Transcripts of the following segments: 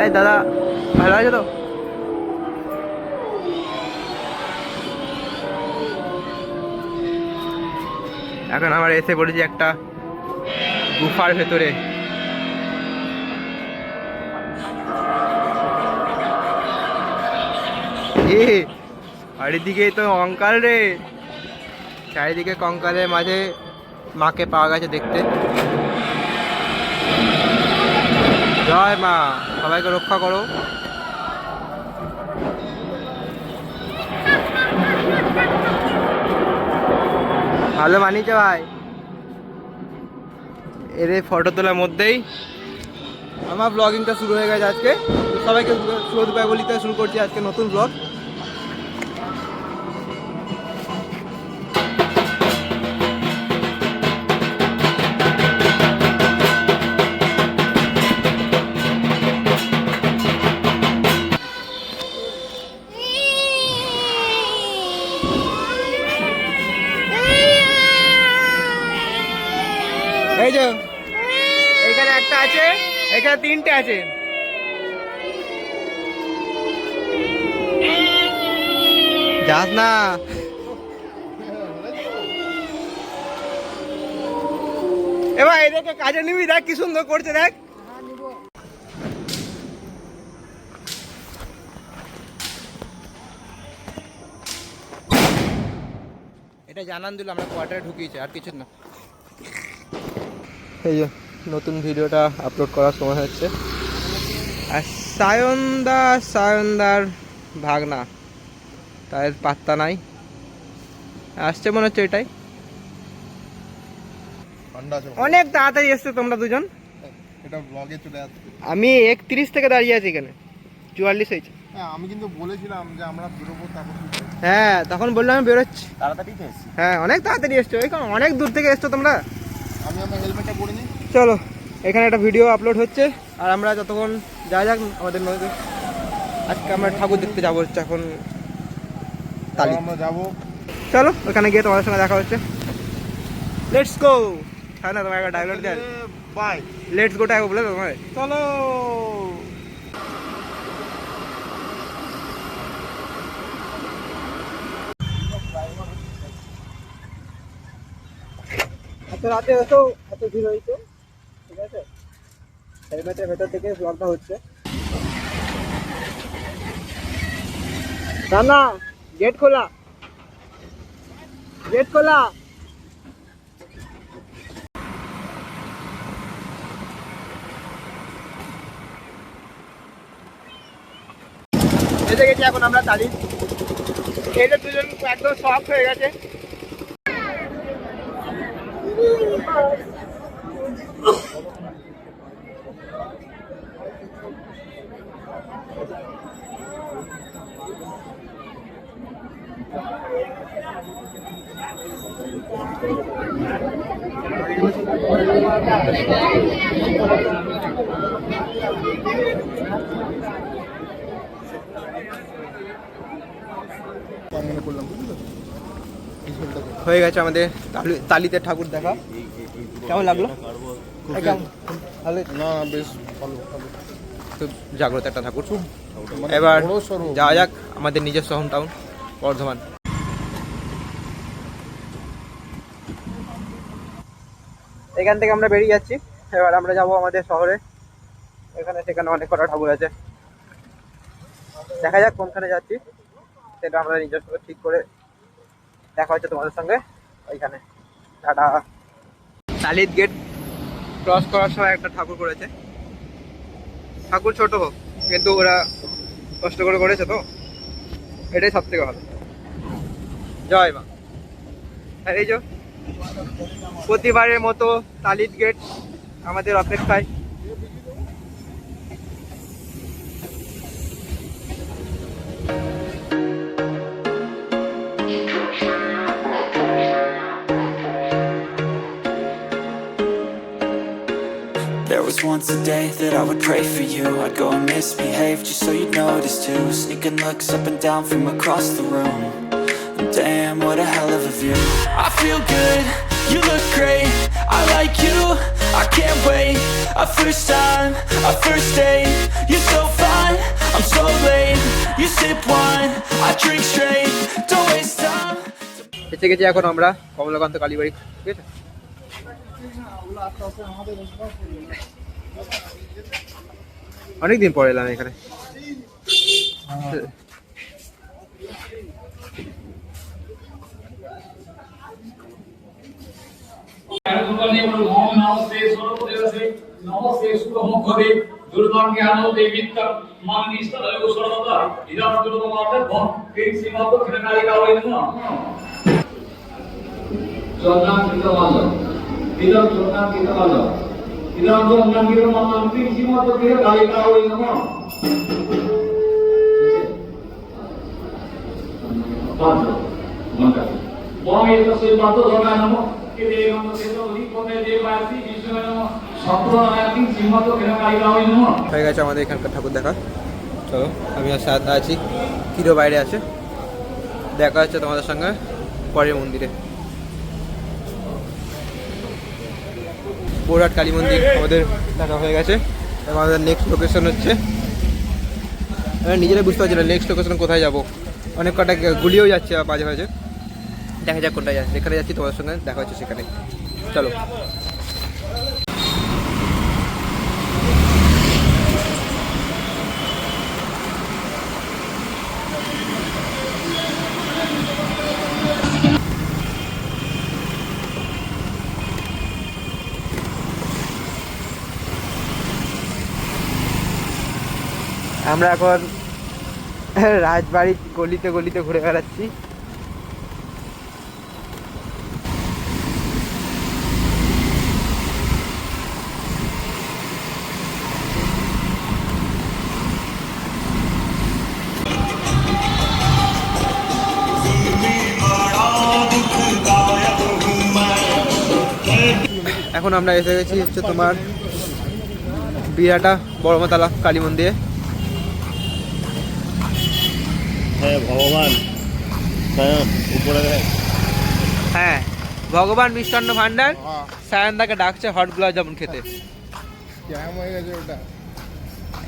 এই দাদা ভালো আছো তো? এখন আমরা এসে পড়েছি একটা গুফার ভেতরে। চারিদিকে তো কঙ্কাল রে, চারিদিকে কঙ্কালের মাঝে মাকে পাওয়া গেছে দেখতে। জয় মা, সবাইকে রক্ষা করো। ভালো মানিয়েছে ভাই। এদের ফটো তোলার মধ্যেই আমার ব্লগিংটা শুরু হয়ে গেছে আজকে। সবাইকে শুভ দীপাবলিতে শুরু করছি আজকে নতুন ব্লগ। এই যে এখানে একটা আছে, এখানে তিনটে আছে। যাস না। এবার এদেরকে কাজে নিবি, দেখ কি সুন্দর করছে, দেখ। এটা জানান দিল আমরা কোয়ার্টারে ঢুকিয়েছি, আর কিছু না। এই যে নতুন ভিডিওটা আপলোড করার সময় হচ্ছে। আর সায়নদার ভাগনা, তার পাত্তা নাই, আসছে মনে হচ্ছে এটাই। অনেক তাড়াতাড়ি এসছো তোমরা দুজন। আমি 31 থেকে দাঁড়িয়ে আছি এখানে, 44 হয়েছে। আমি কিন্তু বলেছিলাম যে আমরা বেরোবো, হ্যাঁ তখন বললাম আমি বেরোচ্ছি। তাড়াতাড়ি তো এসেছি। হ্যাঁ অনেক তাড়াতাড়ি এসছো, এখানে অনেক দূর থেকে এসছো তোমরা। আমি আমার হেলমেটটা পরে নিই। চলো, এখানে একটা ভিডিও আপলোড হচ্ছে, আর আমরা যতক্ষণ যাক আমাদের নদীতে। আজকে আমরা ঠাকুর দেখতে যাবো হচ্ছে এখন তালি। আমরা যাবো, চলো ওখানে গিয়ে তোমাদের সঙ্গে দেখা হচ্ছে। Let's go. হ্যাঁ না, তোমার একটা ডায়লগ দেয়, বাই। লেটস গোটা বলে তোমার। চলো। এত রাতে এসো, এত ভিড় হয়েছে, ঠিক আছে। হেলমেটের ভেতর থেকে ব্লগটা হচ্ছে। না, গেট খোলা, গেট খোলা। এসে গেছি এখন আমরা তালি। এই যে দুজন একদম শক হয়ে গেছে। হয়ে গেছে আমাদের তালিতে ঠাকুর দেখা। কেমন লাগলো? না বেশ ভালো। খুব জাগ্রত একটা ঠাকুর। এবার যাওয়া যাক আমাদের নিজস্ব হোম টাউন বর্ধমান। এখান থেকে আমরা বেরিয়ে যাচ্ছি, এবার আমরা যাব আমাদের শহরে। এখানে সেখানে অনেক কটা ঠাকুর আছে, দেখা যাক কোনখানে যাচ্ছি সেটা আমরা নিজস্ব ঠিক করে দেখা হচ্ছে তোমাদের সঙ্গে ওইখানে। টাটা। তালিত গেট ক্রস করার সময় একটা ঠাকুর করেছে, ঠাকুর ছোট হোক কিন্তু ওরা কষ্ট করে করেছে, তো এটাই সব থেকে ভালো। জয় মা। আর এই যে প্রতিবারের মতো তালিত গেট আমাদের অপেক্ষায়। There was once a day that I would pray for you. I'd go and misbehave just so you'd notice too. Sneaking looks up and down from across the room. Damn, what a hell of a view. I feel good, you look great. I like you, I can't wait. A first time, a first date. You're so sip wine, I drink straight, don't waste time. এসে গেছি এখন আমরা কমলাকান্ত কালীবাড়ি, ঠিক আছে? অনেকদিন পরে এলাম এখানে। দুর্ভাগ্যে আনন্দে মিথ্যা মান নিষ্ঠা ও সর্বদা ইদান দুর্গমাতে ভক্তি সীমান্ত খেলাকারীরা হইল না জগন্নাথ কৃতমাল ইদান জগন্নাথ কৃতমাল ইদান জগন্নাথ কৃতমাল ভক্তি সীমান্ত খেলাকারীরা হইল না পাঁচ ঘন্টা বয় তো সেই পাঁচ ঘন্টা নাম কে দেবম সেতো লিখতে দেবাসী বিষ্ণু হয়ে গেছে আমাদের এখানকার ঠাকুর দেখা। চলো, আমি আর সাথে আছি, কিরো বাইরে আছে। দেখা হচ্ছে তোমাদের সঙ্গে পরের মন্দিরে। বোরহাট কালী মন্দির আমাদের দেখা হয়ে গেছে। আমাদের নেক্সট লোকেশন হচ্ছে, আমি নিজেরাই বুঝতে পারছি না নেক্সট লোকেশন কোথায় যাবো। অনেক কটা গুলিয়েও যাচ্ছে মাঝে মাঝে, দেখা যাক কোনটায় যাচ্ছে। যেখানে যাচ্ছি তোমাদের সঙ্গে দেখা হচ্ছে সেখানে। চলো। আমরা এখন রাজবাড়ির গলিতে গলিতে ঘুরে বেড়াচ্ছি। এখন আমরা এসে গেছি হচ্ছে তোমার বিরাটা বড়মাতলা কালী মন্দিরে। হ্যাঁ ভগবান উপরে হ্যাঁ, ভগবান মিষ্টান্ন ভান্ডার সায়নদাকে ডাকছে হট গোলাপ জামুন খেতে। স্ক্যাম হয়ে গেছে ওটা।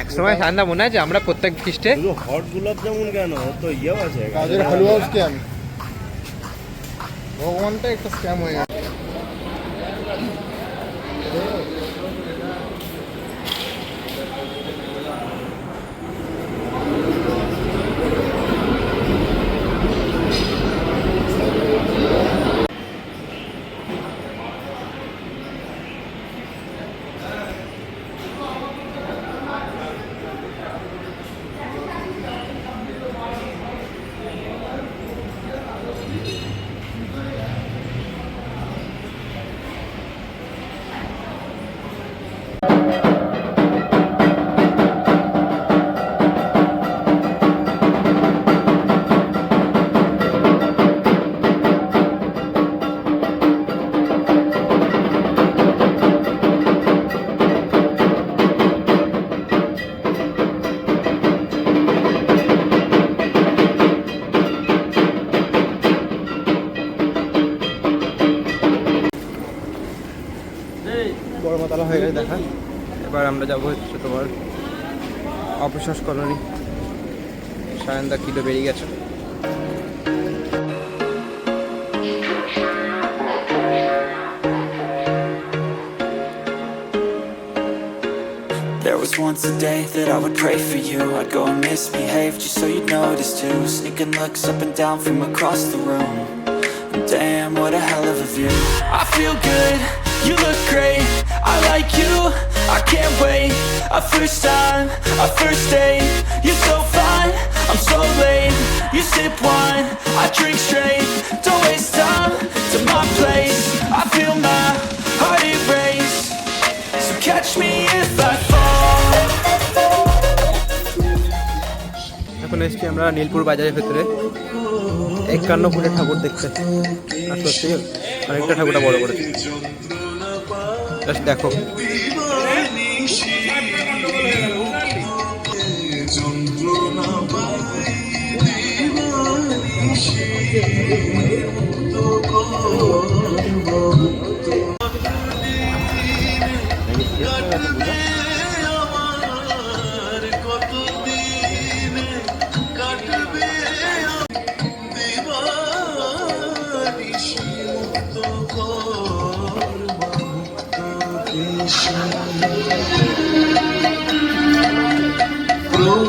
একসময় সায়নদা মনে আছে আমরা প্রত্যেক খ্রিস্টে হট গোলাপ জামুন কেন, তো ইয়েও আছে কাজের হালুয়াও স্ক্যাম। ভগবানটা একটা স্ক্যাম হয়ে গেছে। বড়মাতলা হয়ে গেছে দেখা। এবার আমরা যাবো হচ্ছে তোমার অপশ্বাস কলোনি। সায়নদা কিলো বেরিয়ে গেছে। There was once a day that I would pray for you. I'd go and misbehave just so you'd notice too. Sneaking looks up and down from across the room. Damn, what a hell of a view. I feel good, you look great, I like you, I can't wait. A first time, a first date, you're so fine, I'm so late. You sip wine, I drink straight, don't waste time to my place. I feel my heart erase, so catch me if I fall. এখন এসছি আমরা নীলপুর বাজারের ভেতরে 51 ফুটের ঠাকুর দেখতে। আর সত্যি অনেকটা ঠাকুরটা বড় করেছে, জাস্ট দেখো।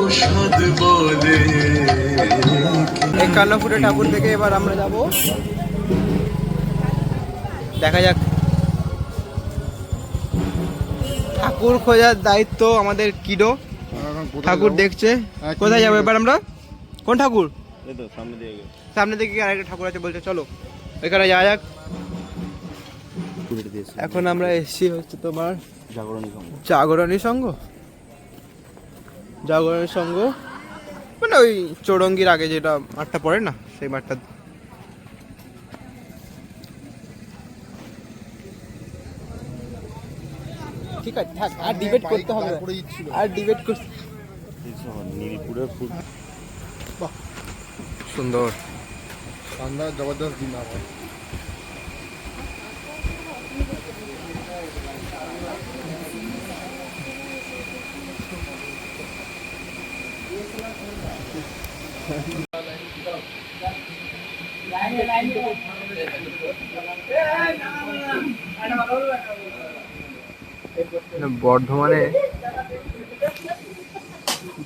এই 51 ফুটের ঠাকুর থেকে এবার আমরা যাব, দেখা যাক। ঠাকুর খোঁজার দায়িত্ব আমাদের কিডো, ঠাকুর দেখছে। কোথায় যাবো এবার আমরা? কোন ঠাকুর? সামনে দিকে আরেকটা ঠাকুর আছে বলছে, চলো ওইখানে যাওয়া যাক। এখন আমরা এসছি হচ্ছে তোমার জাগরণী সংঘ, জাগরণী সংঘ মানে ওই চৌরঙ্গির আগে যেটা মাঠটা পড়ে না, সেই মাঠটা। ঠিক আছে, থাক, আর ডিবেট করতে হবে, আর ডিবেট করতে। সুন্দর शानदार जबरदस्त दिन आ रहा है।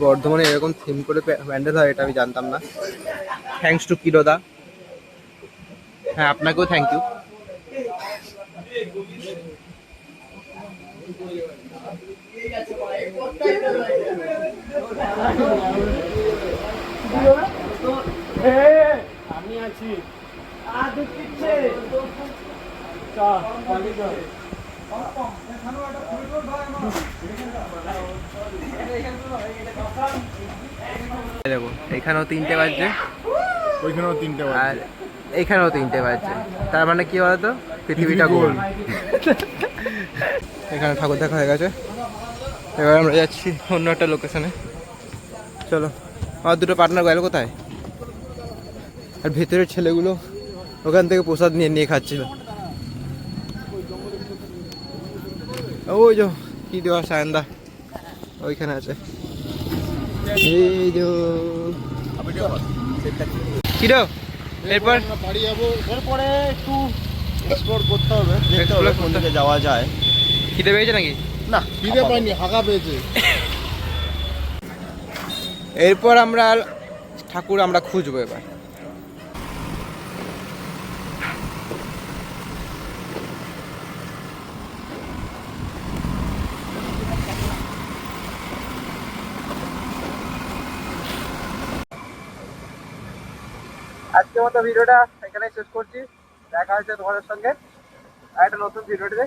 বর্ধমানে এরকম থিম করে প্যান্ডেল হয়, এটা আমি জানতাম না। থ্যাঙ্কস টু কিরোদা। হ্যাঁ, আপনাকেও থ্যাংক ইউ। আমি আছি। দেখো এখানেও 3টে বাজছে, ওইখানেও 3টে আর বাজে। এইখানেও 3টে বাজছে। তার মানে কি বলতো, পৃথিবীটা গোল। এখানে ঠাকুর দেখা হয়ে গেছে, এবার আমরা যাচ্ছি অন্য একটা লোকেশনে। চলো, আমার দুটো পার্টনার গেল কোথায়? আর ভেতরের ছেলেগুলো ওখান থেকে প্রসাদ নিয়ে নিয়ে খাচ্ছিল। ওই যে কি দেওয়া সায়ন্দা ওইখানে আছে। এই যে কিরো এরপর বাড়ি যাবো, এরপরে একটু এক্সপ্লোর করতে হবে, দেখতে হবে কোন দিকে যাওয়া যায়। খিদে পেয়েছে নাকি? না, খিদে পাইনি, হাগা পেয়েছে। এরপর আমরা ঠাকুর আমরা খুঁজবো এবার। আজকের মতো ভিডিওটা এখানে শেষ করছি। দেখা হচ্ছে তোমাদের সঙ্গে আর একটা নতুন ভিডিওটিতে।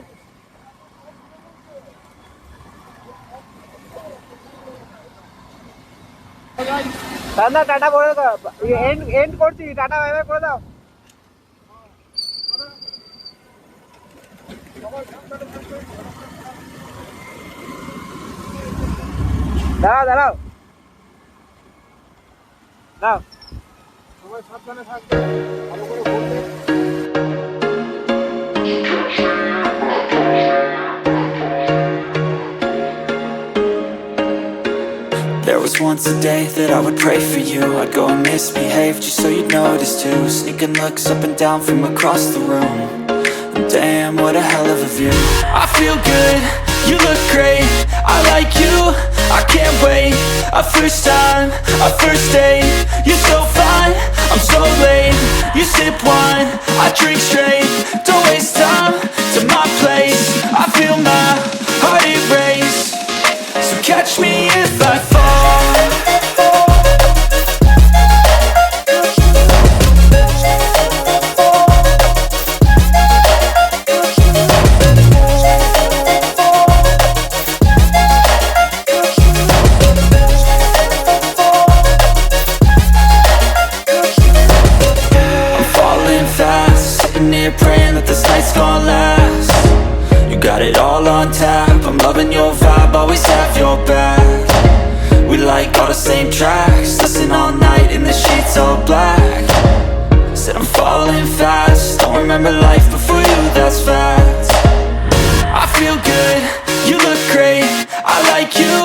দাদা টাটা করে দাও, এন্ড করছি, টাটা বাই বাই করে দাও। দাঁড়াও দাঁড়াও দাও, সবাই সাবধানে থাকবে, ভালো করে ঘুরবে। There was once a day that I would pray for you. I'd go and misbehave just so you'd notice too. Sneaking looks up and down from across the room. Damn, what a hell of a view. I feel good, you look great, I like you, I can't wait. A first time, a first date, you're so fine, I'm so late. You sip wine, I drink straight, don't waste time to my place. I feel my heart erase, so catch me if I fall. Praying that this night's gonna last. You got it all on tap, I'm loving your vibe, always have your back. We like all the same tracks, listen all night in the sheets all black. Said I'm falling fast, don't remember life before you, that's fact. I feel good, you look great, I like you,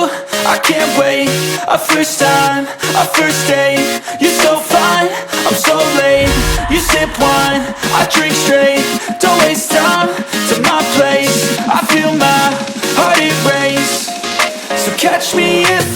I can't wait. A first time, a first date, you're so fine, I'm so late. You sip wine, I drink straight, don't waste time to my place. I feel my heart erase, so catch me if